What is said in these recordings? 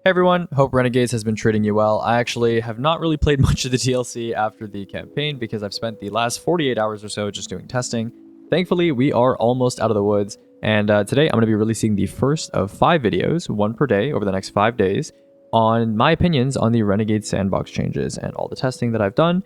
Hey everyone, hope Renegades has been treating you well. I actually have not really played much of the DLC after the campaign because I've spent the last 48 hours or so just doing testing. Thankfully, we are almost out of the woods, and today I'm going to be releasing the first of 5 videos, one per day over the next 5 days, on my opinions on the Renegade sandbox changes and all the testing that I've done.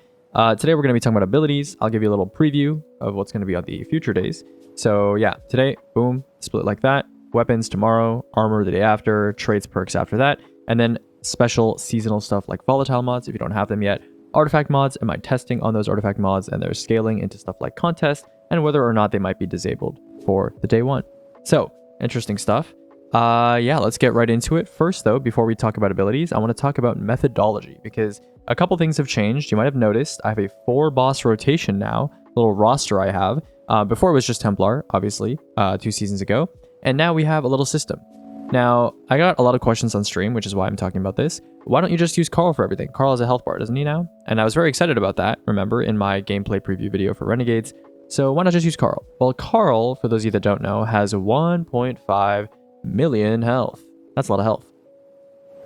Today we're going to be talking about abilities. I'll give you a little preview of what's going to be on the future days. So yeah, today, boom, split like that. Weapons tomorrow, armor the day after, traits, perks after that, and then special seasonal stuff like volatile mods if you don't have them yet, artifact mods, and my testing on those artifact mods and their scaling into stuff like contests and whether or not they might be disabled for the day one. So, interesting stuff. Yeah, let's get right into it. First though, before we talk about abilities, I want to talk about methodology because a couple things have changed. You might have noticed I have a 4 boss rotation now, little roster I have. Before it was just Templar, obviously, 2 seasons ago. And now we have a little system. Now, I got a lot of questions on stream, which is why I'm talking about this. Why don't you just use Carl for everything? Carl has a health bar, doesn't he now? And I was very excited about that, remember, in my gameplay preview video for Renegades. So why not just use Carl? Well, Carl, for those of you that don't know, has 1.5 million health. That's a lot of health.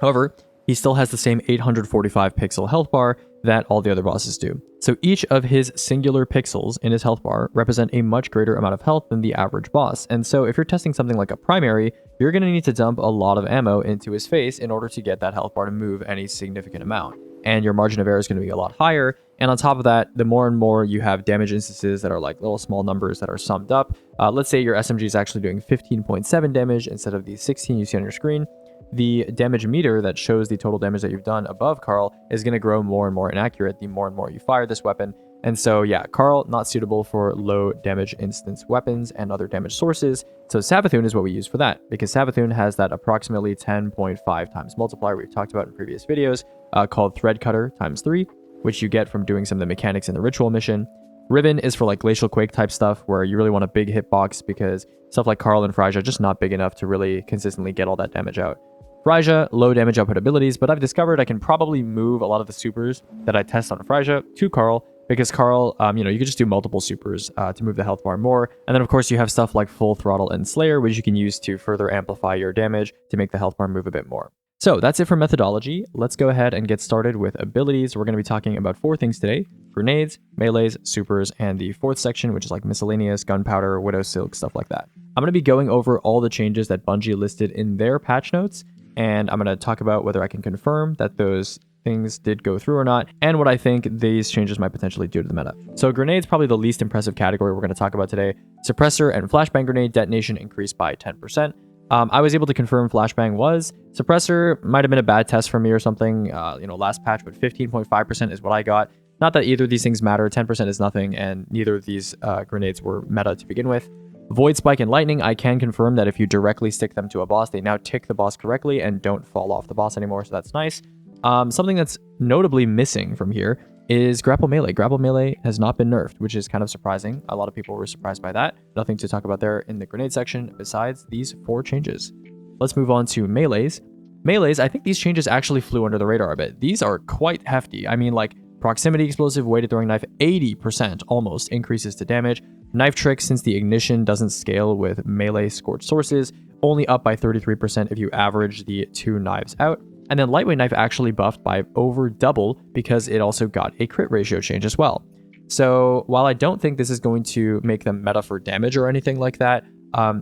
However, he still has the same 845 pixel health bar that all the other bosses do. So each of his singular pixels in his health bar represent a much greater amount of health than the average boss. And so if you're testing something like a primary, you're going to need to dump a lot of ammo into his face in order to get that health bar to move any significant amount. And your margin of error is going to be a lot higher. And on top of that, the more and more you have damage instances that are like little small numbers that are summed up, let's say your SMG is actually doing 15.7 damage instead of the 16 you see on your screen, the damage meter that shows the total damage that you've done above Carl is going to grow more and more inaccurate the more and more you fire this weapon. And so yeah, Carl not suitable for low damage instance weapons and other damage sources. So Savathun is what we use for that, because Savathun has that approximately 10.5 times multiplier we've talked about in previous videos, called Thread Cutter times 3, which you get from doing some of the mechanics in the ritual mission. Ribbon is for like Glacial Quake type stuff where you really want a big hitbox because stuff like Carl and Frisia are just not big enough to really consistently get all that damage out. Frisia, low damage output abilities, but I've discovered I can probably move a lot of the supers that I test on Frisia to Carl, because Carl, you can just do multiple supers to move the health bar more. And then of course you have stuff like Full Throttle and Slayer, which you can use to further amplify your damage to make the health bar move a bit more. So that's it for methodology. Let's go ahead and get started with abilities. We're going to be talking about 4 things today: grenades, melees, supers, and the 4th section, which is like miscellaneous, gunpowder, widow silk, stuff like that. I'm going to be going over all the changes that Bungie listed in their patch notes, and I'm going to talk about whether I can confirm that those things did go through or not, and what I think these changes might potentially do to the meta. So grenades, probably the least impressive category we're going to talk about today. Suppressor and flashbang grenade detonation increased by 10%. I was able to confirm flashbang was. Suppressor might have been a bad test for me or something, last patch, but 15.5% is what I got. Not that either of these things matter, 10% is nothing, and neither of these grenades were meta to begin with. Void Spike and Lightning, I can confirm that if you directly stick them to a boss, they now tick the boss correctly and don't fall off the boss anymore, so that's nice. Something that's notably missing from here is Grapple Melee. Grapple Melee has not been nerfed, which is kind of surprising. A lot of people were surprised by that. Nothing to talk about there in the grenade section besides these 4 changes. Let's move on to melees. Melees, I think these changes actually flew under the radar a bit. These are quite hefty. I mean, like, proximity explosive, weighted throwing knife, 80% almost increases to damage. Knife trick, since the ignition doesn't scale with melee scorched sources, only up by 33% if you average the 2 knives out. And then lightweight knife actually buffed by over double because it also got a crit ratio change as well. So while I don't think this is going to make them meta for damage or anything like that,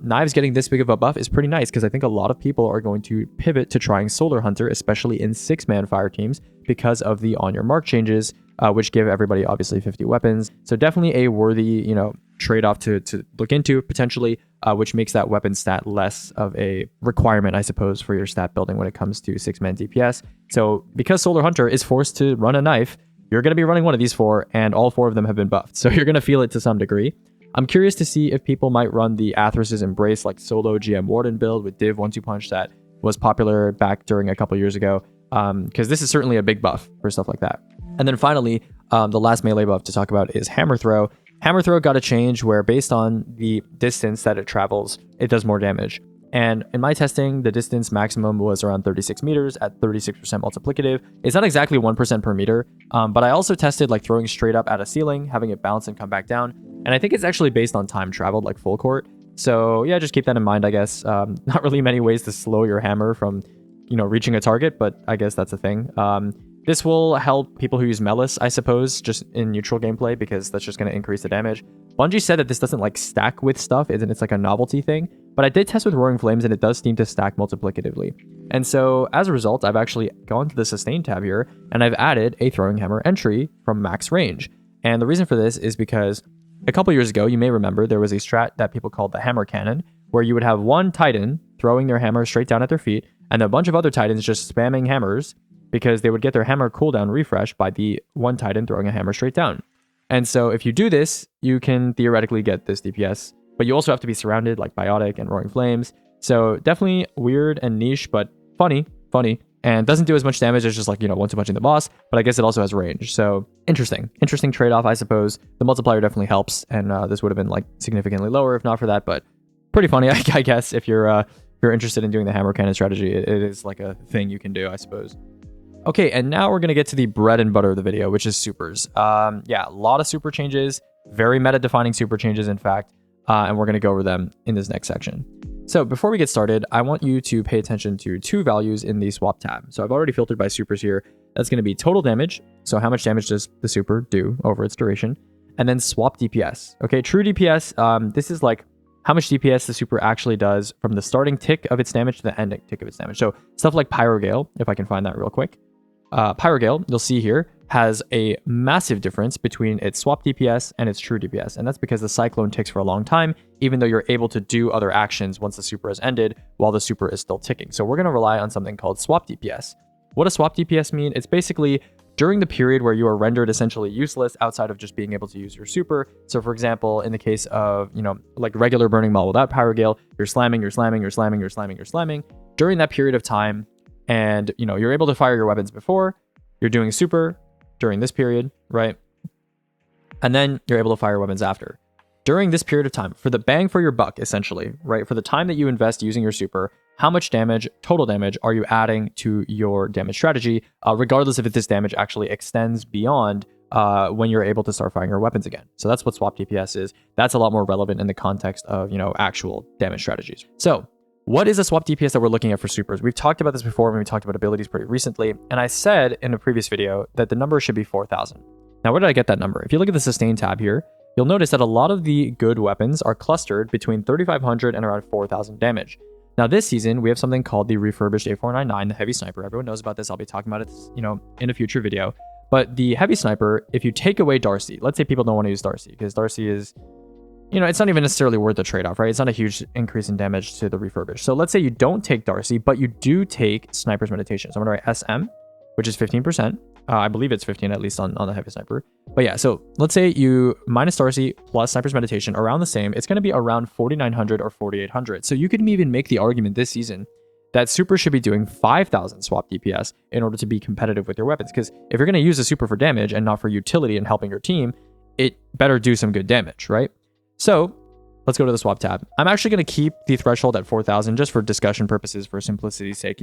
knives getting this big of a buff is pretty nice because I think a lot of people are going to pivot to trying Solar Hunter, especially in 6-man fire teams, because of the on your mark changes, which give everybody obviously 50 weapons. So definitely a worthy, trade-off to look into potentially, which makes that weapon stat less of a requirement, I suppose, for your stat building when it comes to 6-man DPS. So because Solar Hunter is forced to run a knife, you're going to be running one of these 4, and all 4 of them have been buffed. So you're going to feel it to some degree. I'm curious to see if people might run the Athros' Embrace like solo GM Warden build with Div 1-2 punch that was popular back during a couple years ago, because this is certainly a big buff for stuff like that. And then finally, the last melee buff to talk about is Hammer Throw. Hammer Throw got a change where based on the distance that it travels, it does more damage. And in my testing, the distance maximum was around 36 meters at 36% multiplicative. It's not exactly 1% per meter, but I also tested like throwing straight up at a ceiling, having it bounce and come back down. And I think it's actually based on time traveled, like full court. So yeah, just keep that in mind, I guess. Not really many ways to slow your hammer from reaching a target, but I guess that's a thing. This will help people who use Melis, I suppose, just in neutral gameplay, because that's just going to increase the damage. Bungie said that this doesn't like stack with stuff, it's like a novelty thing, but I did test with Roaring Flames and it does seem to stack multiplicatively. And so as a result, I've actually gone to the Sustain tab here and I've added a Throwing Hammer entry from max range. And the reason for this is because a couple years ago, you may remember there was a strat that people called the Hammer Cannon, where you would have one Titan throwing their hammer straight down at their feet and a bunch of other Titans just spamming hammers because they would get their hammer cooldown refreshed by the one Titan throwing a hammer straight down. And so if you do this, you can theoretically get this DPS, but you also have to be surrounded like Biotic and Roaring Flames. So definitely weird and niche, but funny, and doesn't do as much damage as just like, one-two punching the boss, but I guess it also has range. So interesting trade-off, I suppose. The multiplier definitely helps, and this would have been like significantly lower if not for that, but pretty funny, I guess, if you're interested in doing the Hammer Cannon strategy. It is like a thing you can do, I suppose. Okay, and now we're going to get to the bread and butter of the video, which is supers. Yeah, a lot of super changes, very meta-defining super changes, in fact, and we're going to go over them in this next section. So before we get started, I want you to pay attention to two values in the swap tab. So I've already filtered by supers here. That's going to be total damage, so how much damage does the super do over its duration, and then swap DPS. Okay, true DPS, this is like how much DPS the super actually does from the starting tick of its damage to the ending tick of its damage. So stuff like Pyrogale, if I can find that real quick. Pyrogale, you'll see here, has a massive difference between its swap DPS and its true DPS, and that's because the Cyclone ticks for a long time, even though you're able to do other actions once the super has ended while the super is still ticking. So we're going to rely on something called swap DPS. What does swap DPS mean? It's basically during the period where you are rendered essentially useless outside of just being able to use your super. So for example, in the case of, like regular Burning Maul without Pyrogale, you're slamming. During that period of time, and you're able to fire your weapons before, you're doing super during this period, right? And then you're able to fire weapons after. During this period of time, for the bang for your buck, essentially, right? For the time that you invest using your super, how much damage, total damage, are you adding to your damage strategy, regardless if this damage actually extends beyond when you're able to start firing your weapons again. So that's what swap DPS is. That's a lot more relevant in the context of, actual damage strategies. So what is a swap DPS that we're looking at for supers? We've talked about this before when we talked about abilities pretty recently, and I said in a previous video that the number should be 4,000. Now, where did I get that number? If you look at the sustain tab here, you'll notice that a lot of the good weapons are clustered between 3,500 and around 4,000 damage. Now, this season, we have something called the refurbished A499, the Heavy Sniper. Everyone knows about this. I'll be talking about it, in a future video. But the Heavy Sniper, if you take away Darcy, let's say people don't want to use Darcy, because Darcy is, it's not even necessarily worth the trade-off, right? It's not a huge increase in damage to the refurbished. So let's say you don't take Darcy, but you do take Sniper's Meditation. So I'm going to write SM, which is 15%. I believe it's 15 at least on the Heavy Sniper. But yeah, so let's say you minus Darcy plus Sniper's Meditation around the same. It's going to be around 4,900 or 4,800. So you could even make the argument this season that super should be doing 5,000 swap DPS in order to be competitive with your weapons. Because if you're going to use a super for damage and not for utility and helping your team, it better do some good damage, right? So let's go to the swap tab. I'm actually going to keep the threshold at 4,000 just for discussion purposes, for simplicity's sake,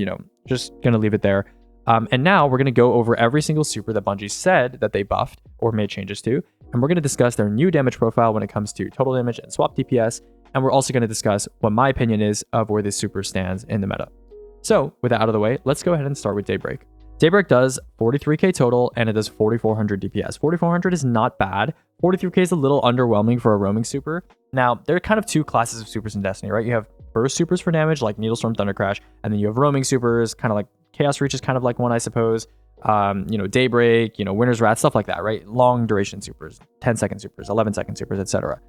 just going to leave it there. And now we're going to go over every single super that Bungie said that they buffed or made changes to. And we're going to discuss their new damage profile when it comes to total damage and swap DPS. And we're also going to discuss what my opinion is of where this super stands in the meta. So with that out of the way, let's go ahead and start with Daybreak. Daybreak does 43k total and it does 4,400 DPS. 4,400 is not bad. 43k is a little underwhelming for a roaming super. Now, there are kind of two classes of supers in Destiny, right? You have burst supers for damage like Needlestorm, Thundercrash, and then you have roaming supers, kind of like Chaos Reach is kind of like one, I suppose. Daybreak, Winter's Wrath, stuff like that, right? Long duration supers, 10-second supers, 11-second supers, etc.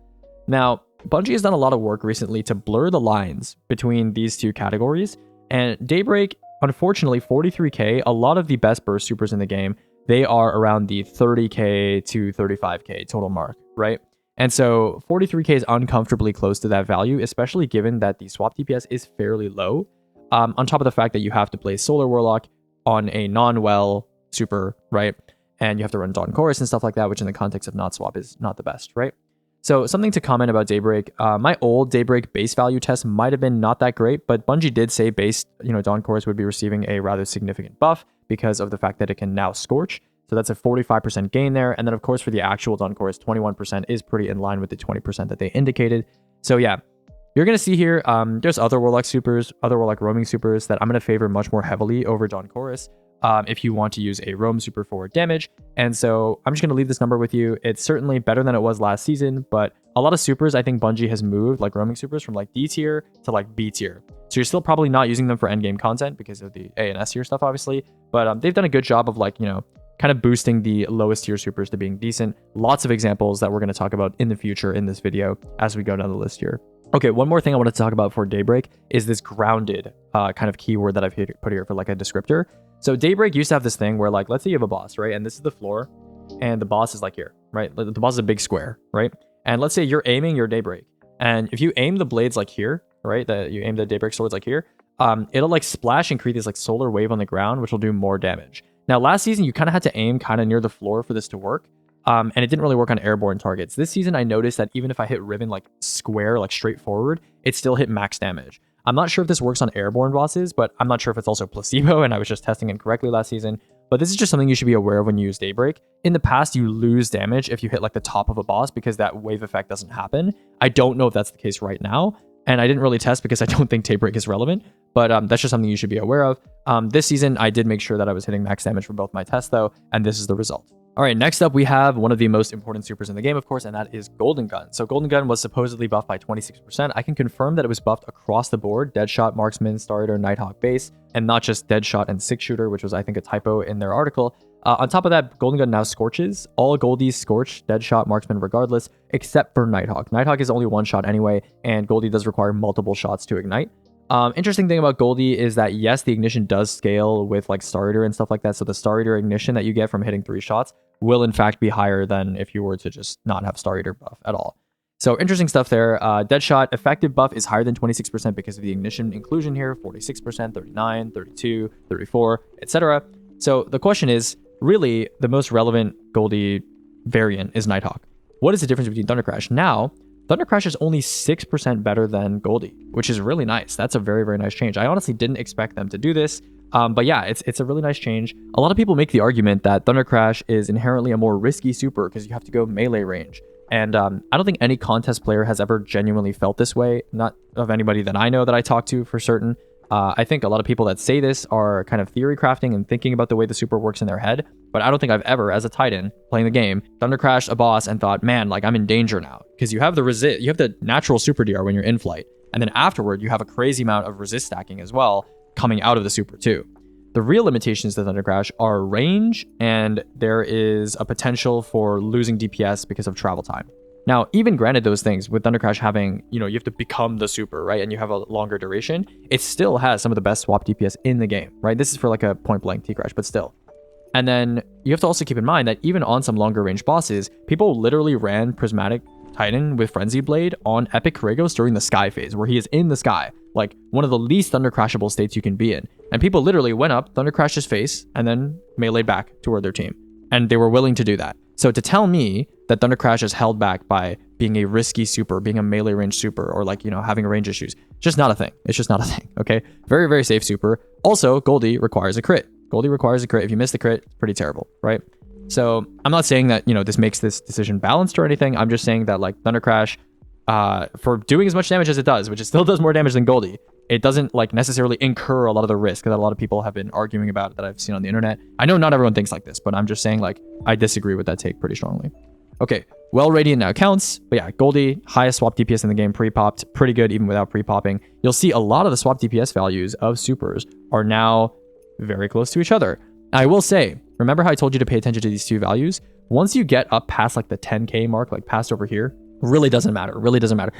Now, Bungie has done a lot of work recently to blur the lines between these two categories, and Daybreak, unfortunately, 43k, a lot of the best burst supers in the game, they are around the 30k to 35k total mark, right? And so 43k is uncomfortably close to that value, especially given that the swap DPS is fairly low. On top of the fact that you have to play Solar Warlock on a non-well super, right? And you have to run Dawn Chorus and stuff like that, which in the context of not swap is not the best, right? So something to comment about Daybreak. My old Daybreak base value test might have been not that great, but Bungie did say base, Dawn Chorus would be receiving a rather significant buff because of the fact that it can now Scorch. So that's a 45% gain there. And then of course for the actual Dawn Chorus, 21% is pretty in line with the 20% that they indicated. So yeah, you You're going to see here, there's other Warlock supers, other Warlock roaming supers that I'm going to favor much more heavily over Dawn Chorus if you want to use a roam super for damage. And so I'm just going to leave this number with you. It's certainly better than it was last season, but a lot of supers, I think Bungie has moved, like roaming supers, from like D tier to like B tier. So you're still probably not using them for endgame content because of the A and S tier stuff, obviously. But they've done a good job of like, kind of boosting the lowest tier supers to being decent. Lots of examples that we're going to talk about in the future in this video as we go down the list here. Okay, one more thing I wanted to talk about for Daybreak is this grounded kind of keyword that I've put here for like a descriptor. So Daybreak used to have this thing where like, let's say you have a boss, right? And this is the floor and the boss is like here, right? The boss is a big square, right? And let's say you're aiming your Daybreak. And if you aim the blades like here, right? You aim the Daybreak swords like here, it'll like splash and create this like solar wave on the ground, which will do more damage. Now, last season, you kind of had to aim kind of near the floor for this to work. And it didn't really work on airborne targets. This season, I noticed that even if I hit Riven like square, like straight forward, it still hit max damage. I'm not sure if this works on airborne bosses, but I'm not sure if it's also placebo, and I was just testing incorrectly last season. But this is just something you should be aware of when you use Daybreak. In the past, you lose damage if you hit like the top of a boss because that wave effect doesn't happen. I don't know if that's the case right now. And I didn't really test because I don't think Daybreak is relevant, but that's just something you should be aware of. This season, I did make sure that I was hitting max damage for both my tests though, and this is the result. All right, next up, we have one of the most important supers in the game, of course, and that is Golden Gun. So Golden Gun was supposedly buffed by 26%. I can confirm that it was buffed across the board: Deadshot, Marksman, Star Eater, Nighthawk base, and not just Deadshot and Six Shooter, which was, I think, a typo in their article. On top of that, Golden Gun now scorches. All Goldies scorch Deadshot, Marksman regardless, except for Nighthawk. Nighthawk is only one shot anyway, and Goldie does require multiple shots to ignite. Interesting thing about Goldie is that yes, the ignition does scale with like Star Eater and stuff like that. So the Star Eater ignition that you get from hitting 3 shots will in fact be higher than if you were to just not have Star Eater buff at all. So interesting stuff there. Deadshot effective buff is higher than 26% because of the ignition inclusion here: 46%, 39, 32, 34, etc. So the question is, really, the most relevant Goldie variant is Nighthawk. What is the difference between Thunder Crash? Now, Thunder Crash is only 6% better than Goldie, which is really nice. That's a very, very nice change. I honestly didn't expect them to do this. But yeah, it's a really nice change. A lot of people make the argument that Thunder Crash is inherently a more risky super because you have to go melee range. And I don't think any contest player has ever genuinely felt this way. Not of anybody that I know that I talk to for certain. I think a lot of people that say this are kind of theory crafting and thinking about the way the super works in their head. But I don't think I've ever, as a Titan playing the game, Thunder Crashed a boss and thought, man, like I'm in danger now. Because you have the resist, you have the natural super DR when you're in flight. And then afterward, you have a crazy amount of resist stacking as well coming out of the super too. The real limitations to Thunder Crash are range, and there is a potential for losing DPS because of travel time. Now, even granted those things, with Thunder Crash having, you have to become the super, right? And you have a longer duration, it still has some of the best swap DPS in the game, right? This is for like a point blank T-Crash, but still. And then you have to also keep in mind that even on some longer range bosses, people literally ran Prismatic Titan with Frenzy Blade on Epic Koragos during the Sky phase, where he is in the sky, like one of the least Thunder Crashable states you can be in. And people literally went up, Thunder Crashed his face, and then meleeed back toward their team. And they were willing to do that. So to tell me that Thunder Crash is held back by being a risky super, being a melee range super, or like, having range issues, just not a thing. It's just not a thing, okay? Very, very safe super. Also, Goldie requires a crit. Goldie requires a crit. If you miss the crit, it's pretty terrible, right? So I'm not saying that, this makes this decision balanced or anything. I'm just saying that like Thunder Crash, for doing as much damage as it does, which it still does more damage than Goldie, it doesn't like necessarily incur a lot of the risk that a lot of people have been arguing about that I've seen on the internet. I know not everyone thinks like this, but I'm just saying like I disagree with that take pretty strongly. Okay, well, Radiant now counts, but yeah, Goldie, highest swap DPS in the game, pre-popped, pretty good even without pre-popping. You'll see a lot of the swap DPS values of supers are now very close to each other. I will say, remember how I told you to pay attention to these two values? Once you get up past like the 10k mark, like past over here, really doesn't matter,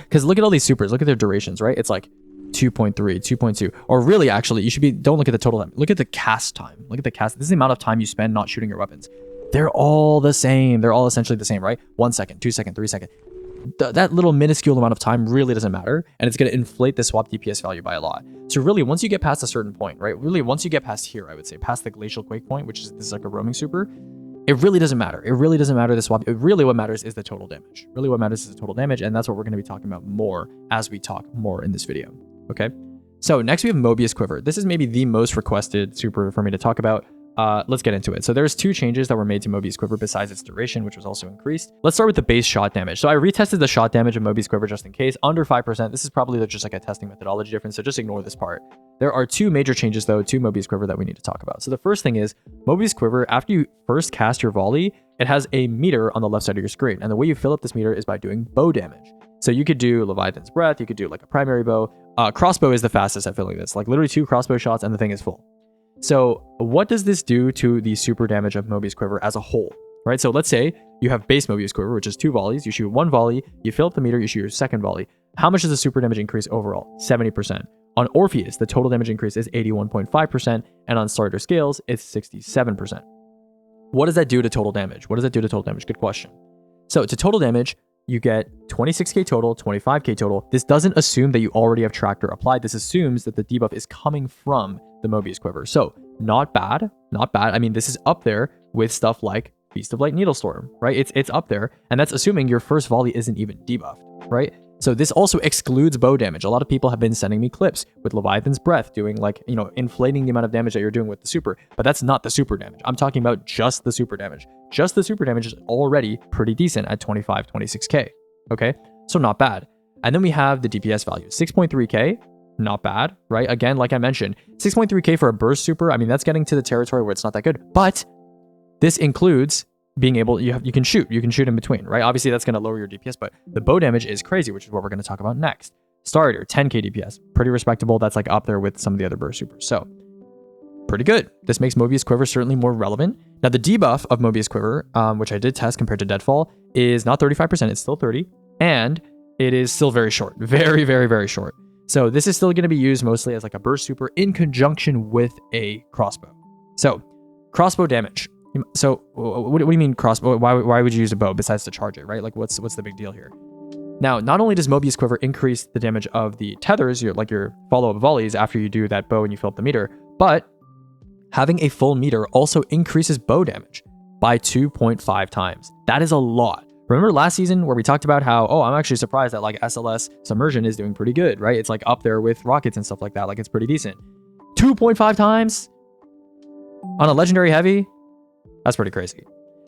because look at all these supers, look at their durations, right? It's like 2.3, 2.2, or really actually you should be, don't look at the total time, look at the cast time. This is the amount of time you spend not shooting your weapons. They're all the same. They're all essentially the same, right? 1 second, 2 second, 3 second. That little minuscule amount of time really doesn't matter, and it's going to inflate the swap DPS value by a lot. So really, once you get past a certain point, right? Really, once you get past here, I would say, past the Glacial Quake point, which is, this is like a roaming super, it really doesn't matter. It really doesn't matter the swap. Really what matters is the total damage. Really what matters is the total damage, and that's what we're going to be talking about more as we talk more in this video, okay? So next we have Moebius Quiver. This is maybe the most requested super for me to talk about. let's get into it. So there's 2 changes that were made to Moebius Quiver besides its duration, which was also increased. Let's start with the base shot damage. So I retested the shot damage of Moebius Quiver just in case, under 5%. This is probably just like a testing methodology difference, so just ignore this part. There are 2 major changes though to Moebius Quiver that we need to talk about. So the first thing is Moebius Quiver, after you first cast your volley, it has a meter on the left side of your screen. And the way you fill up this meter is by doing bow damage. So you could do Leviathan's Breath, you could do like a primary bow. Crossbow is the fastest at filling this, like literally 2 crossbow shots and the thing is full. So what does this do to the super damage of Moebius Quiver as a whole, right? So let's say you have base Moebius Quiver, which is 2 volleys. You shoot 1 volley, you fill up the meter, you shoot your second volley. How much does the super damage increase overall? 70%. On Orpheus, the total damage increase is 81.5%, and on Starter Scales, it's 67%. What does that do to total damage? Good question. So to total damage, you get 26k total, 25k total. This doesn't assume that you already have Tractor applied. This assumes that the debuff is coming from the Moebius Quiver. So not bad. I mean, this is up there with stuff like Beast of Light Needlestorm, right? It's up there, and that's assuming your first volley isn't even debuffed, right? So this also excludes bow damage. A lot of people have been sending me clips with Leviathan's Breath doing like, inflating the amount of damage that you're doing with the super, but that's not the super damage. I'm talking about just the super damage. Just the super damage is already pretty decent at 25, 26k, okay? So not bad. And then we have the DPS value, 6.3k, not bad, right? Again, like I mentioned, 6.3k for a burst super, I mean, that's getting to the territory where it's not that good, but this includes being able, you can shoot in between, right? Obviously that's going to lower your DPS, but the bow damage is crazy, which is what we're going to talk about next. Starter, 10k DPS, pretty respectable. That's like up there with some of the other burst supers. So pretty good. This makes Moebius Quiver certainly more relevant. Now the debuff of Moebius Quiver, which I did test compared to Deadfall, is not 35%, it's still 30, and it is still very short, very, very, very short. So this is still going to be used mostly as like a burst super in conjunction with a crossbow. So crossbow damage. So what do you mean crossbow? Why would you use a bow besides to charge it, right? Like what's the big deal here? Now, not only does Moebius Quiver increase the damage of the tethers, your follow-up volleys after you do that bow and you fill up the meter, but having a full meter also increases bow damage by 2.5 times. That is a lot. Remember last season where we talked about how, I'm actually surprised that like SLS Submersion is doing pretty good, right? It's like up there with rockets and stuff like that. Like it's pretty decent. 2.5 times on a legendary heavy? That's pretty crazy.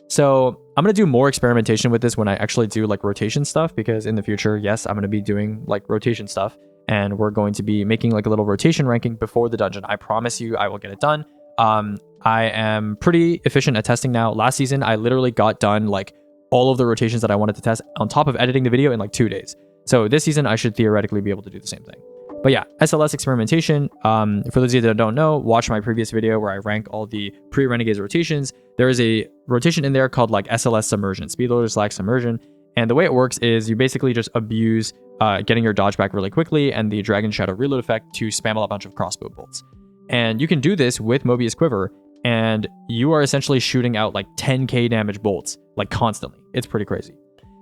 So I'm going to do more experimentation with this when I actually do like rotation stuff, because in the future, yes, I'm going to be doing like rotation stuff, and we're going to be making like a little rotation ranking before the dungeon. I promise you I will get it done. I am pretty efficient at testing now. Last season, I literally got done like all of the rotations that I wanted to test on top of editing the video in like 2 days. So this season, I should theoretically be able to do the same thing. But yeah, SLS experimentation, for those of you that don't know, watch my previous video where I rank all the pre-Renegades rotations. There is a rotation in there called like SLS Submersion, Speed Loader / Submersion. And the way it works is you basically just abuse getting your dodge back really quickly and the Dragon Shadow reload effect to spam a bunch of crossbow bolts. And you can do this with Moebius Quiver, and you are essentially shooting out like 10k damage bolts, like constantly. It's pretty crazy.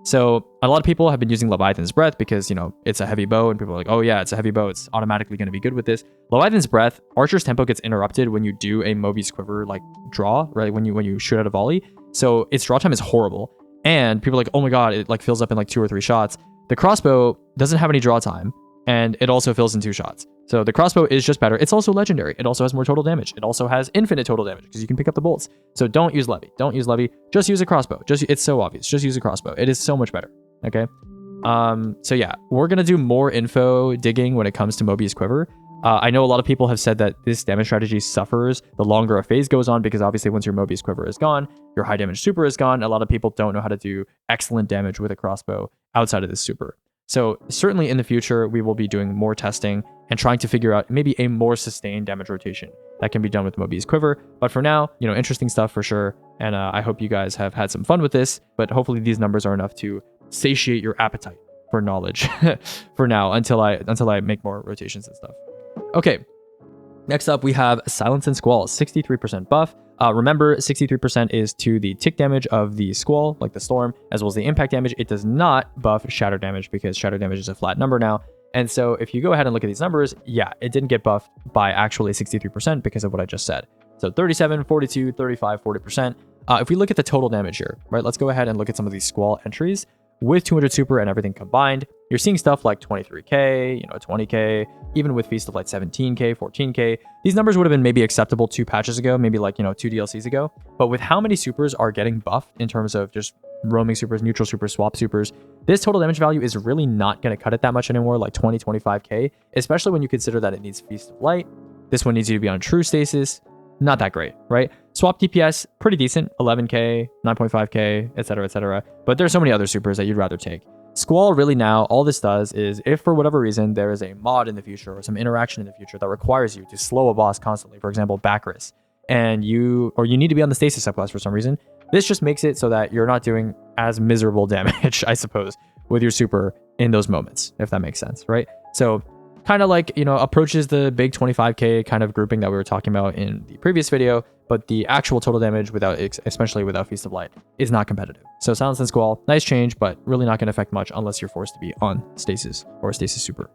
So a lot of people have been using Leviathan's Breath because, it's a heavy bow, and people are like, oh yeah, it's a heavy bow, it's automatically going to be good with this. Leviathan's Breath, Archer's tempo gets interrupted when you do a Moebius Quiver like draw, right? When you shoot out a volley. So its draw time is horrible. And people are like, oh my god, it like fills up in like 2 or 3 shots. The crossbow doesn't have any draw time, and it also fills in 2 shots. So the crossbow is just better. It's also legendary. It also has more total damage. It also has infinite total damage because you can pick up the bolts. So don't use Levy. Just use a crossbow. It's so obvious. Just use a crossbow. It is so much better. Okay. So yeah, we're gonna do more info digging when it comes to Moebius Quiver. I know a lot of people have said that this damage strategy suffers the longer a phase goes on, because obviously once your Moebius Quiver is gone, your high damage super is gone. A lot of people don't know how to do excellent damage with a crossbow outside of this super. So certainly in the future, we will be doing more testing and trying to figure out maybe a more sustained damage rotation that can be done with Moebius Quiver. But for now, interesting stuff for sure. And I hope you guys have had some fun with this, but hopefully these numbers are enough to satiate your appetite for knowledge for now until I make more rotations and stuff. Okay, next up we have Silence and Squall, 63% buff. Remember, 63% is to the tick damage of the Squall, like the Storm, as well as the impact damage. It does not buff shatter damage because shatter damage is a flat number now. And so if you go ahead and look at these numbers, yeah, it didn't get buffed by actually 63% because of what I just said. So 37, 42, 35, 40%. If we look at the total damage here, right, let's go ahead and look at some of these Squall entries. with 200 super and everything combined, you're seeing stuff like 23k, 20k, even with Feast of Light 17k, 14k. These numbers would have been maybe acceptable 2 patches ago, maybe like, 2 DLCs ago. But with how many supers are getting buffed in terms of just roaming supers, neutral supers, swap supers, this total damage value is really not going to cut it that much anymore, like 20, 25k, especially when you consider that it needs Feast of Light. This one needs you to be on true stasis. Not that great, right? Swap DPS, pretty decent, 11k, 9.5k, etc., etc. But there's so many other supers that you'd rather take. Squall, really now, all this does is, if for whatever reason there is a mod in the future or some interaction in the future that requires you to slow a boss constantly, for example, Bacchus, and you need to be on the stasis subclass for some reason, this just makes it so that you're not doing as miserable damage, I suppose, with your super in those moments, if that makes sense, right? So kind of like, approaches the big 25k kind of grouping that we were talking about in the previous video, but the actual total damage especially without Feast of Light, is not competitive. So Silence and Squall, nice change, but really not going to affect much unless you're forced to be on stasis or stasis super.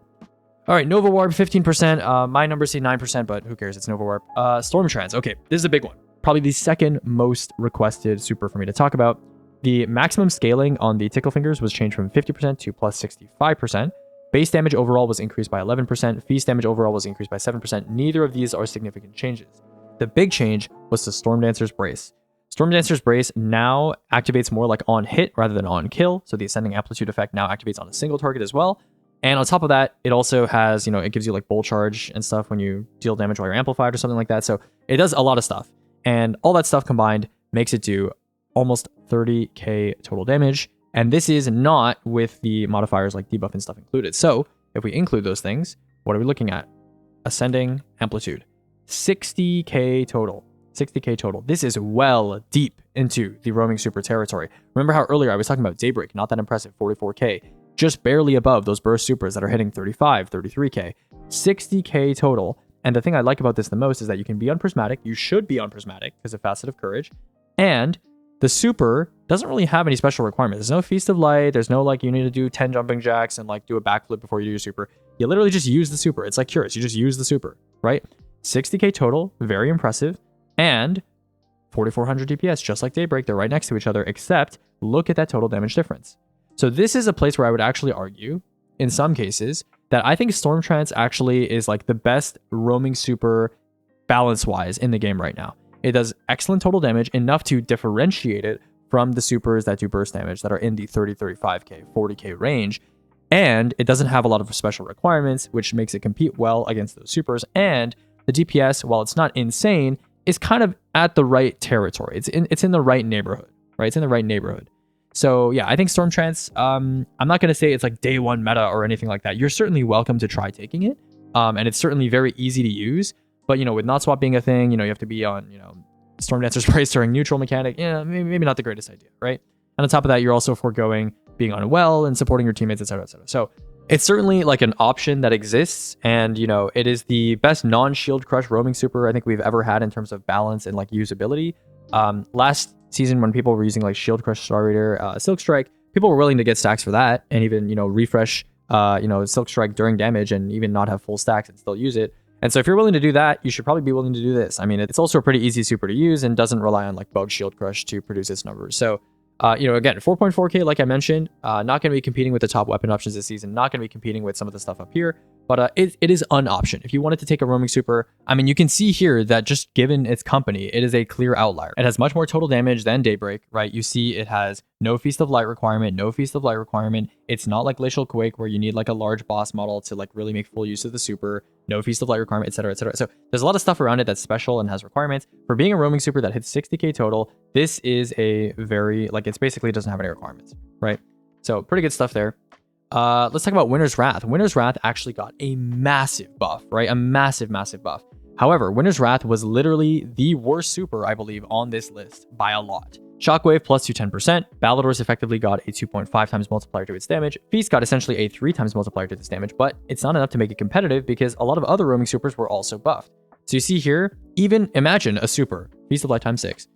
All right, Nova Warp, 15%. My numbers say 9%, but who cares? It's Nova Warp. Stormtrance. Okay, this is a big one. Probably the second most requested super for me to talk about. The maximum scaling on the Tickle Fingers was changed from 50% to plus 65%. Base damage overall was increased by 11%. Feast damage overall was increased by 7%. Neither of these are significant changes. The big change was the Stormdancer's Brace. Stormdancer's Brace now activates more like on hit rather than on kill. So the Ascending Amplitude effect now activates on a single target as well. And on top of that, it also has, it gives you like Bull Charge and stuff when you deal damage while you're amplified or something like that. So it does a lot of stuff. And all that stuff combined makes it do almost 30k total damage. And this is not with the modifiers like debuff and stuff included. So if we include those things, what are we looking at? Ascending Amplitude. 60k total. 60k total. This is well deep into the roaming super territory. Remember how earlier I was talking about Daybreak, not that impressive, 44k. Just barely above those burst supers that are hitting 35, 33k. 60k total. And the thing I like about this the most is that you can be on Prismatic. You should be on Prismatic because of Facet of Courage. And the super doesn't really have any special requirements. There's no Feast of Light. There's no like you need to do 10 jumping jacks and like do a backflip before you do your super. You literally just use the super. It's like Curious. You just use the super, right? 60k total, very impressive. And 4400 DPS, just like Daybreak. They're right next to each other, except look at that total damage difference. So this is a place where I would actually argue, in some cases, that I think Stormtrance actually is like the best roaming super balance-wise in the game right now. It does excellent total damage, enough to differentiate it from the supers that do burst damage that are in the 30, 35k, 40k range. And it doesn't have a lot of special requirements, which makes it compete well against those supers. And the DPS, while it's not insane, is kind of at the right territory. It's in the right neighborhood, right? It's in the right neighborhood. So yeah, I think Stormtrance, I'm not going to say it's like day one meta or anything like that. You're certainly welcome to try taking it. And it's certainly very easy to use. But, with not swap being a thing, you have to be on, Stormdancer's Brace during neutral mechanic. Yeah, maybe not the greatest idea, right? And on top of that, you're also foregoing being on well and supporting your teammates, etc., etc. So it's certainly like an option that exists. And, it is the best non-shield crush roaming super I think we've ever had in terms of balance and like usability. Last season when people were using like Shield Crush, Star Raider, Silk Strike, people were willing to get stacks for that and even, refresh, Silk Strike during damage and even not have full stacks and still use it. And so if you're willing to do that, you should probably be willing to do this. I mean, it's also a pretty easy super to use and doesn't rely on like Bug Shield Crush to produce its numbers. So, again, 4.4k, like I mentioned, not going to be competing with the top weapon options this season, not going to be competing with some of the stuff up here, but it is an option. If you wanted to take a roaming super, I mean, you can see here that just given its company, it is a clear outlier. It has much more total damage than Daybreak, right? You see it has no Feast of Light requirement, no Feast of Light requirement. It's not like Glacial Quake where you need like a large boss model to like really make full use of the super, no Feast of Light requirement, etc., etc. So there's a lot of stuff around it that's special and has requirements. For being a roaming super that hits 60k total, this is a very, like, it's basically doesn't have any requirements, right? So pretty good stuff there. Let's talk about Winter's Wrath. Winter's Wrath actually got a massive buff, right? A massive, massive buff. However, Winter's Wrath was literally the worst super, I believe, on this list by a lot. Shockwave plus 210%. Ballador's effectively got a 2.5 times multiplier to its damage. Feast got essentially a 3 times multiplier to its damage, but it's not enough to make it competitive because a lot of other roaming supers were also buffed. So you see here, even imagine a super, Feast of Light times 6,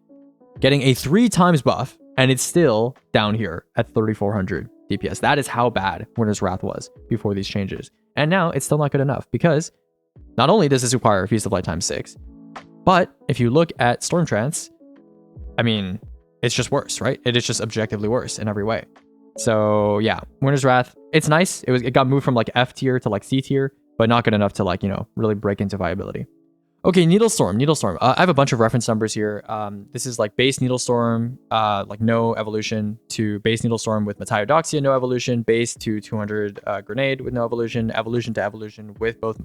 getting a 3 times buff, and it's still down here at 3400 DPS. That is how bad Winter's Wrath was before these changes. And now it's still not good enough because not only does this require Feast of Light times 6, but if you look at Stormtrance, I mean, it's just worse, right? It is just objectively worse in every way. So yeah, Winter's Wrath, it's nice. It got moved from like F tier to like C tier, but not good enough to like, really break into viability. Okay, Needlestorm. I have a bunch of reference numbers here. This is like base Needlestorm, like no evolution, to base Needlestorm with Mataiodoxia, no evolution, base to 200 grenade with no evolution, evolution to evolution with both,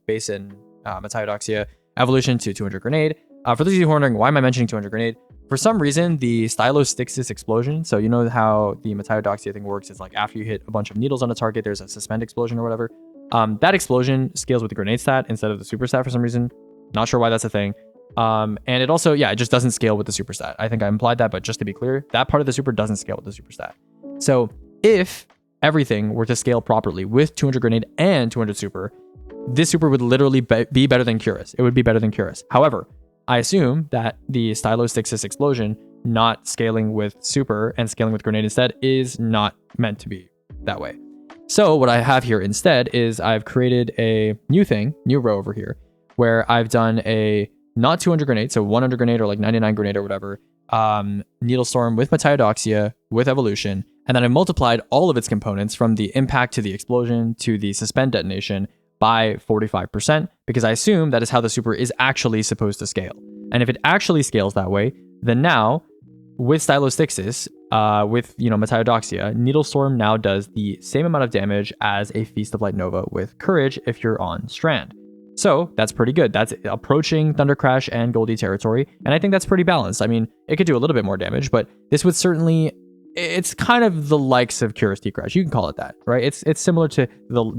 base and Mataiodoxia, evolution to 200 grenade. For those of you who are wondering, why am I mentioning 200 grenade? For some reason, the Stylostyxis explosion, so you know how the Mataiodoxia thing works, is like after you hit a bunch of needles on a target, there's a suspend explosion or whatever. That explosion scales with the grenade stat instead of the super stat for some reason. Not sure why that's a thing. And it also, it just doesn't scale with the super stat. I think I implied that, but just to be clear, that part of the super doesn't scale with the super stat. So if everything were to scale properly with 200 grenade and 200 super, this super would literally be better than Curus. It would be better than Curus. However, I assume that the Stylostyxis explosion not scaling with super and scaling with grenade instead is not meant to be that way. So what I have here instead is I've created a new row over here, where I've done a not 200 grenade, so 100 grenade or like 99 grenade or whatever, Needlestorm with Mataiodoxia with evolution, and then I multiplied all of its components from the impact to the explosion to the suspend detonation by 45%, because I assume that is how the super is actually supposed to scale. And if it actually scales that way, then now with Stylostyxis, with Mataiodoxia, Needlestorm now does the same amount of damage as a Feast of Light Nova with Courage if you're on Strand. So that's pretty good. That's approaching Thunder Crash and Goldie territory, and I think that's pretty balanced. I mean, it could do a little bit more damage, but this would certainly, it's kind of the likes of Curus T-Crash. You can call it that, right? It's similar to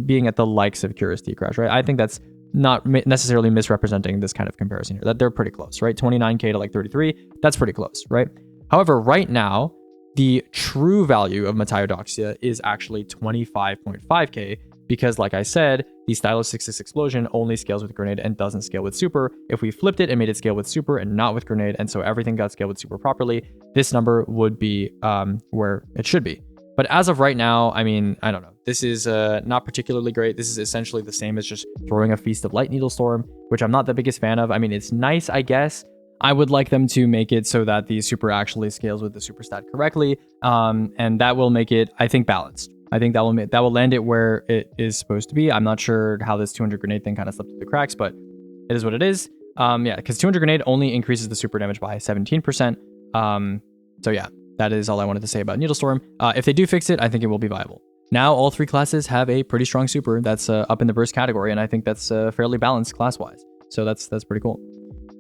being at the likes of Curus T-Crash, right? I think that's not necessarily misrepresenting this kind of comparison here. That they're pretty close, right? 29k to like 33, that's pretty close, right? However, right now, the true value of Mataiodoxia is actually 25.5k, because like I said, the Stylostyxis explosion only scales with grenade and doesn't scale with super. If we flipped it and made it scale with super and not with grenade, and so everything got scaled with super properly, this number would be where it should be. But as of right now, I mean, I don't know. This is not particularly great. This is essentially the same as just throwing a Feast of Light Needlestorm, which I'm not the biggest fan of. I mean, it's nice, I guess. I would like them to make it so that the super actually scales with the super stat correctly, and that will make it, I think, balanced. I think that will land it where it is supposed to be. I'm not sure how this 200 grenade thing kind of slipped through the cracks, but it is what it is. Because 200 grenade only increases the super damage by 17%. So yeah, that is all I wanted to say about Needlestorm. If they do fix it, I think it will be viable. Now all three classes have a pretty strong super that's up in the burst category, and I think that's fairly balanced class-wise. So that's pretty cool.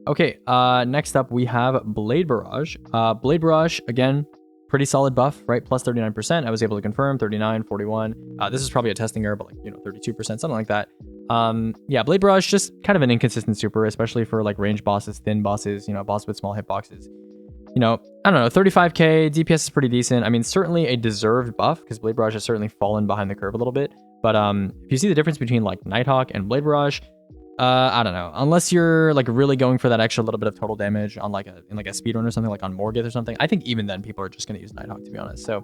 Okay, next up we have Blade Barrage. Blade Barrage, again, pretty solid buff, right? Plus 39%. I was able to confirm 39, 41. This is probably a testing error, but 32%, something like that. Blade Barrage, just kind of an inconsistent super, especially for like range bosses, thin bosses, boss with small hitboxes. I don't know, 35k, DPS is pretty decent. I mean, certainly a deserved buff, because Blade Barrage has certainly fallen behind the curve a little bit. But if you see the difference between like Nighthawk and Blade Barrage, I don't know. Unless you're like really going for that extra little bit of total damage on like a speedrun or something, like on Morgith or something, I think even then people are just going to use Nighthawk, to be honest. So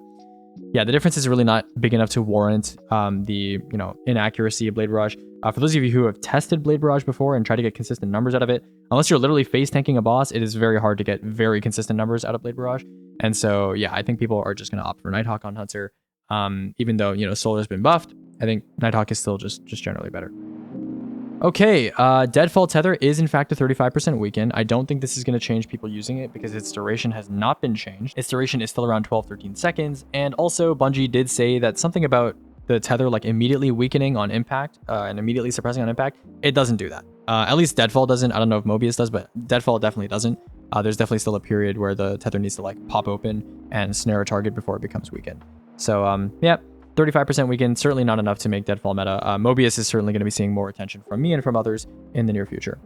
yeah, the difference is really not big enough to warrant the inaccuracy of Blade Barrage. For those of you who have tested Blade Barrage before and tried to get consistent numbers out of it, unless you're literally face tanking a boss, it is very hard to get very consistent numbers out of Blade Barrage. And so yeah, I think people are just going to opt for Nighthawk on Hunter. Even though Solar's been buffed, I think Nighthawk is still just generally better. Okay, Deadfall Tether is in fact a 35% weaken. I don't think this is going to change people using it because its duration has not been changed. Its duration is still around 12-13 seconds. And also Bungie did say that something about the Tether like immediately weakening on impact and immediately suppressing on impact. It doesn't do that. At least Deadfall doesn't. I don't know if Moebius does, but Deadfall definitely doesn't. There's definitely still a period where the Tether needs to like pop open and snare a target before it becomes weakened. So yeah. 35% weakened, certainly not enough to make Deadfall meta. Moebius is certainly going to be seeing more attention from me and from others in the near future.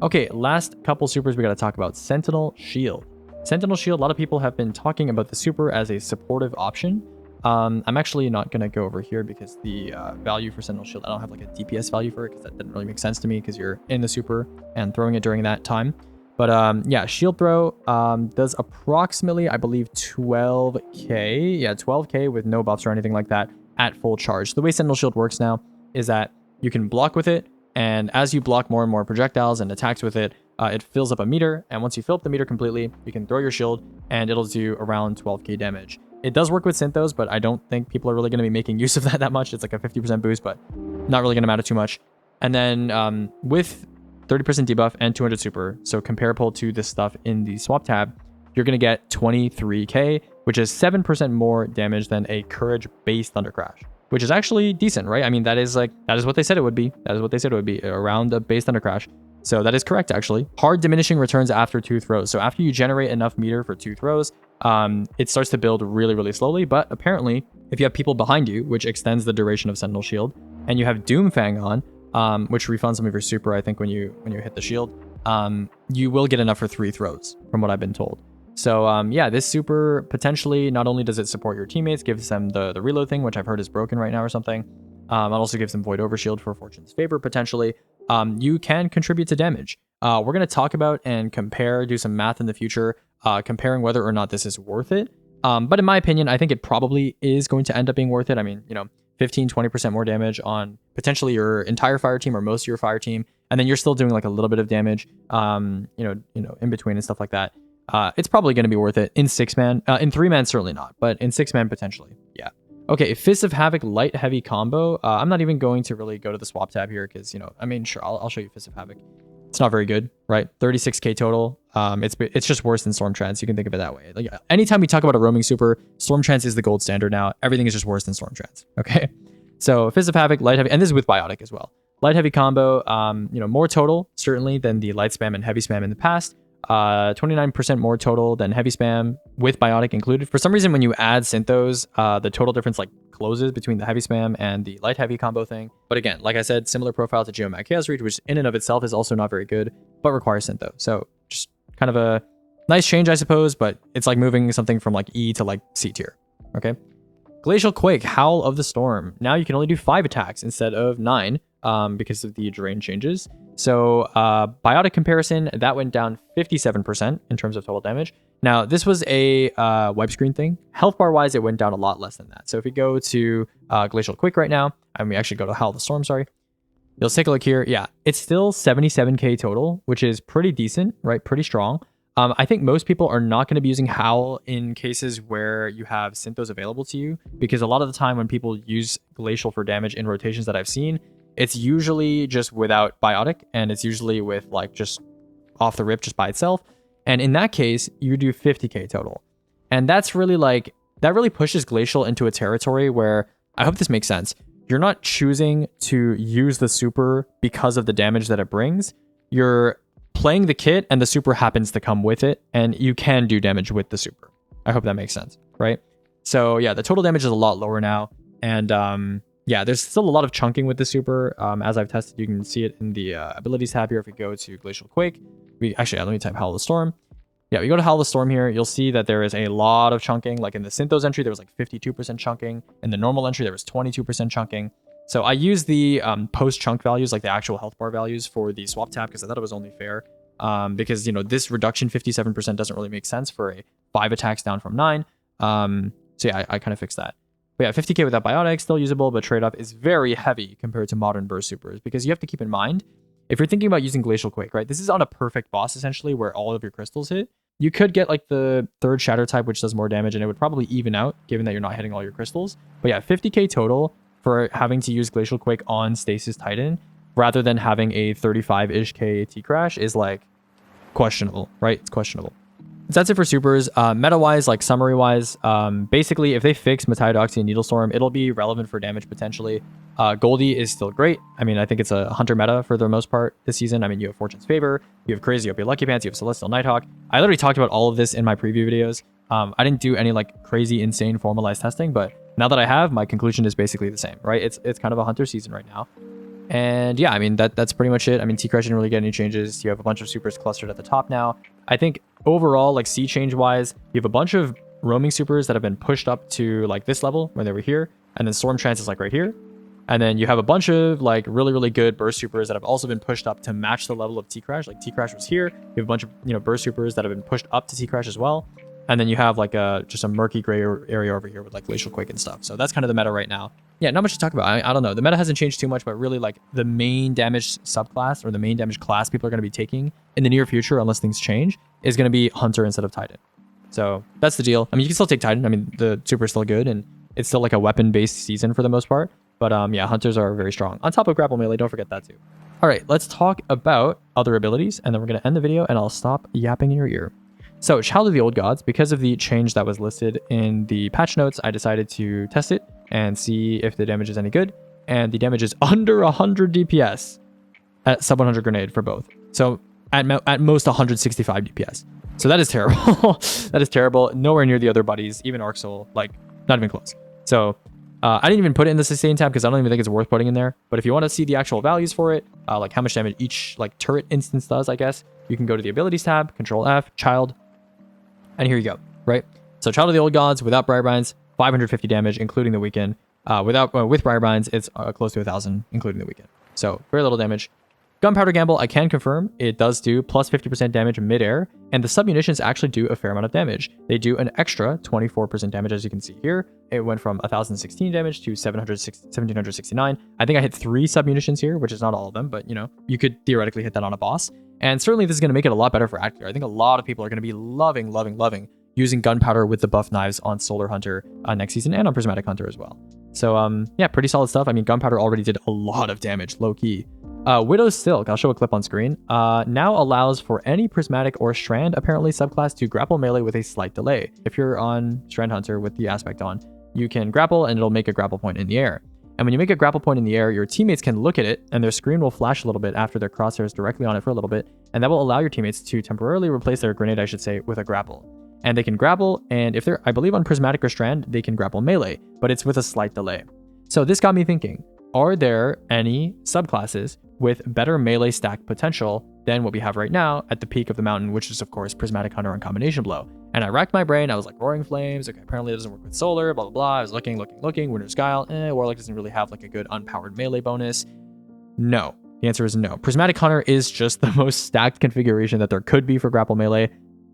Okay, last couple supers we got to talk about. Sentinel Shield. Sentinel Shield, a lot of people have been talking about the super as a supportive option. I'm actually not going to go over here because the value for Sentinel Shield, I don't have like a DPS value for it because that didn't really make sense to me because you're in the super and throwing it during that time. But yeah, shield throw does approximately, I believe, 12k. Yeah, 12k with no buffs or anything like that at full charge. The way Sentinel Shield works now is that you can block with it, and as you block more and more projectiles and attacks with it, it fills up a meter, and once you fill up the meter completely, you can throw your shield, and it'll do around 12k damage. It does work with Synthos, but I don't think people are really going to be making use of that much. It's like a 50% boost, but not really going to matter too much. And then with 30% debuff and 200 super, so comparable to this stuff in the swap tab, you're going to get 23k, which is 7% more damage than a courage-based Thunder Crash, which is actually decent, right? I mean, that is what they said it would be. That is what they said it would be, around a base Thunder Crash. So that is correct, actually. Hard diminishing returns after 2 throws. So after you generate enough meter for 2 throws, it starts to build really, really slowly. But apparently, if you have people behind you, which extends the duration of Sentinel Shield, and you have Doomfang on, which refunds some of your super, I think, when you hit the shield, you will get enough for 3 throws, from what I've been told. So yeah, this super potentially, not only does it support your teammates, gives them the reload thing, which I've heard is broken right now or something. It also gives them Void Overshield for Fortune's favor, potentially. You can contribute to damage. We're going to talk about and compare, do some math in the future, comparing whether or not this is worth it. But in my opinion, I think it probably is going to end up being worth it. I mean, 15, 20% more damage on potentially your entire fire team or most of your fire team. And then you're still doing like a little bit of damage, in between and stuff like that. It's probably going to be worth it in 6-man. In 3-man, certainly not, but in 6-man, potentially. Yeah. Okay, Fists of Havoc light heavy combo. I'm not even going to really go to the swap tab here because, I mean, sure, I'll show you Fists of Havoc. It's not very good, right? 36k total. It's just worse than Stormtrance. You can think of it that way. Like, anytime we talk about a roaming super, Stormtrance is the gold standard now. Everything is just worse than Stormtrance. Okay, so Fists of Havoc, light heavy, and this is with Biotic as well. Light heavy combo. More total certainly than the light spam and heavy spam in the past. 29% more total than heavy spam with Biotic included. For some reason, when you add Synthos, the total difference like closes between the heavy spam and the light heavy combo thing. But again, like I said, similar profile to Geomag Chaos Reach, which in and of itself is also not very good, but requires Syntho. So just kind of a nice change, I suppose, but it's like moving something from like E to like C tier. Okay. Glacial Quake, Howl of the Storm. Now you can only do 5 attacks instead of 9 because of the terrain changes. So Biotic comparison, that went down 57% in terms of total damage. Now, this was a wipe screen thing. Health bar wise, it went down a lot less than that. So if we go to Glacial Quake right now, and we actually go to Howl of the Storm, sorry, you'll take a look here. Yeah, it's still 77k total, which is pretty decent, right? Pretty strong. I think most people are not going to be using Howl in cases where you have Synthos available to you, because a lot of the time when people use Glacial for damage in rotations that I've seen, it's usually just without Biotic, and it's usually with like just off the rip just by itself. And in that case, you do 50k total. And that's really like, that really pushes Glacial into a territory where, I hope this makes sense, you're not choosing to use the super because of the damage that it brings. You're playing the kit and the super happens to come with it, and you can do damage with the super. I hope that makes sense, right? So yeah, the total damage is a lot lower now. And yeah, there's still a lot of chunking with the super. As I've tested, you can see it in the abilities tab here. If we go to Glacial Quake, let me type Howl of the Storm. Yeah, we go to Howl of the Storm here. You'll see that there is a lot of chunking. Like in the Synthos entry, there was like 52% chunking. In the normal entry, there was 22% chunking. So I use the post chunk values, like the actual health bar values for the swap tab, because I thought it was only fair. Because, this reduction 57% doesn't really make sense for a 5 attacks down from 9. So yeah, I kind of fixed that. But yeah, 50k without Biotic, still usable, but trade-off is very heavy compared to modern burst supers, because you have to keep in mind, if you're thinking about using Glacial Quake, right, this is on a perfect boss, essentially, where all of your crystals hit. You could get like the 3rd Shatter type, which does more damage, and it would probably even out, given that you're not hitting all your crystals. But yeah, 50k total for having to use Glacial Quake on Stasis Titan, rather than having a 35-ish k T-Crash is like questionable, right? It's questionable. So that's it for supers. Meta-wise, like summary-wise, basically, if they fix Mataiodoxia and Needlestorm, it'll be relevant for damage potentially. Goldie is still great. I mean, I think it's a hunter meta for the most part this season. I mean, you have Fortune's Favor, you have Crazy OP Lucky Pants, you have Celestial Nighthawk. I literally talked about all of this in my preview videos. I didn't do any like crazy, insane formalized testing, but now that I have, my conclusion is basically the same, right? It's kind of a hunter season right now. And yeah, I mean, that's pretty much it. I mean, T-Crash didn't really get any changes. You have a bunch of supers clustered at the top now. I think overall, like sea change wise, you have a bunch of roaming supers that have been pushed up to like this level when they were here. And then Stormtrance is like right here. And then you have a bunch of like really, really good burst supers that have also been pushed up to match the level of T-Crash. Like T-Crash was here. You have a bunch of, burst supers that have been pushed up to T-Crash as well. And then you have like just a murky gray area over here with like Glacial Quake and stuff. So that's kind of the meta right now. Yeah, not much to talk about. I don't know. The meta hasn't changed too much, but really like the main damage subclass or the main damage class people are going to be taking in the near future, unless things change, is going to be Hunter instead of Titan. So that's the deal. I mean, you can still take Titan. I mean, the super is still good, and it's still like a weapon-based season for the most part. But yeah, hunters are very strong. On top of grapple melee, don't forget that too. All right, let's talk about other abilities, and then we're going to end the video, and I'll stop yapping in your ear. So, Child of the Old Gods, because of the change that was listed in the patch notes, I decided to test it and see if the damage is any good. And the damage is under 100 DPS at sub 100 grenade for both. So, at most 165 DPS. So that is terrible. That is terrible. Nowhere near the other buddies, even Arc Soul, like, not even close. So, I didn't even put it in the sustain tab because I don't even think it's worth putting in there. But if you want to see the actual values for it, like how much damage each like turret instance does, I guess, you can go to the abilities tab, Control F, Child, and here you go, right? So Child of the Old Gods without Briarbinds, 550 damage, including the weekend. With Briarbinds, it's close to 1,000, including the weekend. So very little damage. Gunpowder Gamble, I can confirm, it does do plus 50% damage mid-air, and the sub-munitions actually do a fair amount of damage. They do an extra 24% damage, as you can see here. It went from 1,016 damage to 1,769. I think I hit 3 sub-munitions here, which is not all of them, but, you know, you could theoretically hit that on a boss. And certainly this is going to make it a lot better for Actor. I think a lot of people are going to be loving using Gunpowder with the buff knives on Solar Hunter next season, and on Prismatic Hunter as well. So, yeah, pretty solid stuff. I mean, Gunpowder already did a lot of damage, low-key. Widow's Silk, I'll show a clip on screen, now allows for any Prismatic or Strand, apparently subclass, to grapple melee with a slight delay. If you're on Strand Hunter with the aspect on, you can grapple and it'll make a grapple point in the air. And when you make a grapple point in the air, your teammates can look at it and their screen will flash a little bit after their crosshairs directly on it for a little bit, and that will allow your teammates to temporarily replace their grenade, I should say, with a grapple. And they can grapple, and if they're, I believe on Prismatic or Strand, they can grapple melee, but it's with a slight delay. So this got me thinking, are there any subclasses with better melee stack potential than what we have right now at the peak of the mountain, which is of course Prismatic Hunter and Combination Blow? And I racked my brain. I was like, Roaring Flames, okay, apparently it doesn't work with Solar, blah, blah, blah. I was looking. Winter's Guile, Warlock doesn't really have like a good unpowered melee bonus. No, the answer is no. Prismatic Hunter is just the most stacked configuration that there could be for grapple melee,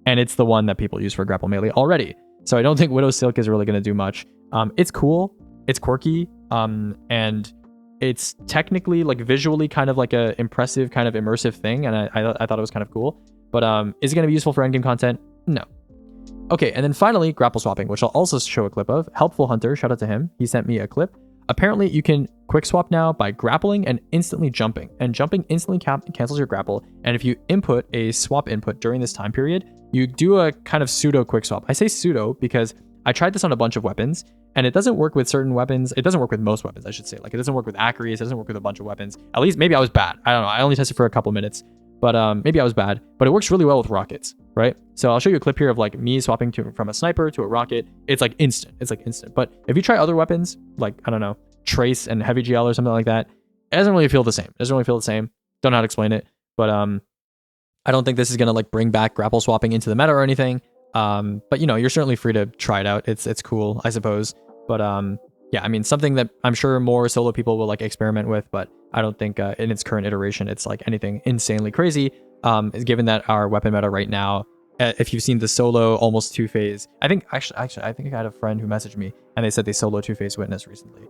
and it's the one that people use for grapple melee already. So I don't think Widow's Silk is really going to do much. It's cool, it's quirky, and it's technically like visually kind of like a impressive kind of immersive thing, and I thought it was kind of cool. But is it going to be useful for endgame content? No. Okay, and then finally, grapple swapping, which I'll also show a clip of. Helpful Hunter, shout out to him. He sent me a clip. Apparently, you can quick swap now by grappling and instantly jumping. And jumping instantly cancels your grapple. And if you input a swap input during this time period, you do a kind of pseudo quick swap. I say pseudo because I tried this on a bunch of weapons, and it doesn't work with certain weapons. It doesn't work with most weapons, I should say. Like, it doesn't work with Acries. It doesn't work with a bunch of weapons. At least, maybe I was bad. I don't know. I only tested for a couple minutes, but maybe I was bad. But it works really well with rockets, right? So I'll show you a clip here of like me swapping from a sniper to a rocket. It's like instant. It's like instant. But if you try other weapons, like, I don't know, Trace and Heavy GL or something like that, it doesn't really feel the same. It doesn't really feel the same. Don't know how to explain it. But I don't think this is going to like bring back grapple swapping into the meta or anything. But you know, you're certainly free to try it out. It's cool, I suppose. But yeah, I mean, something that I'm sure more solo people will like experiment with, but I don't think in its current iteration it's like anything insanely crazy. Given that our weapon meta right now, if you've seen the solo almost 2-phase, I think I had a friend who messaged me and they said they solo 2-phase Witness recently,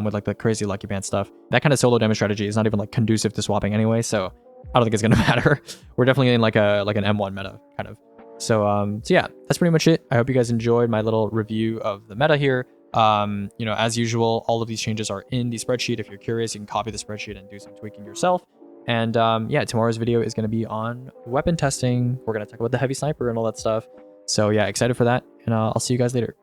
with like the crazy Lucky Pants stuff. That kind of solo damage strategy is not even like conducive to swapping anyway, so I don't think it's gonna matter. We're definitely in like an M1 meta kind of. So yeah, that's pretty much it. I hope you guys enjoyed my little review of the meta here. You know, as usual, all of these changes are in the spreadsheet. If you're curious, you can copy the spreadsheet and do some tweaking yourself. And yeah, tomorrow's video is going to be on weapon testing. We're going to talk about the heavy sniper and all that stuff. So yeah, excited for that. And I'll see you guys later.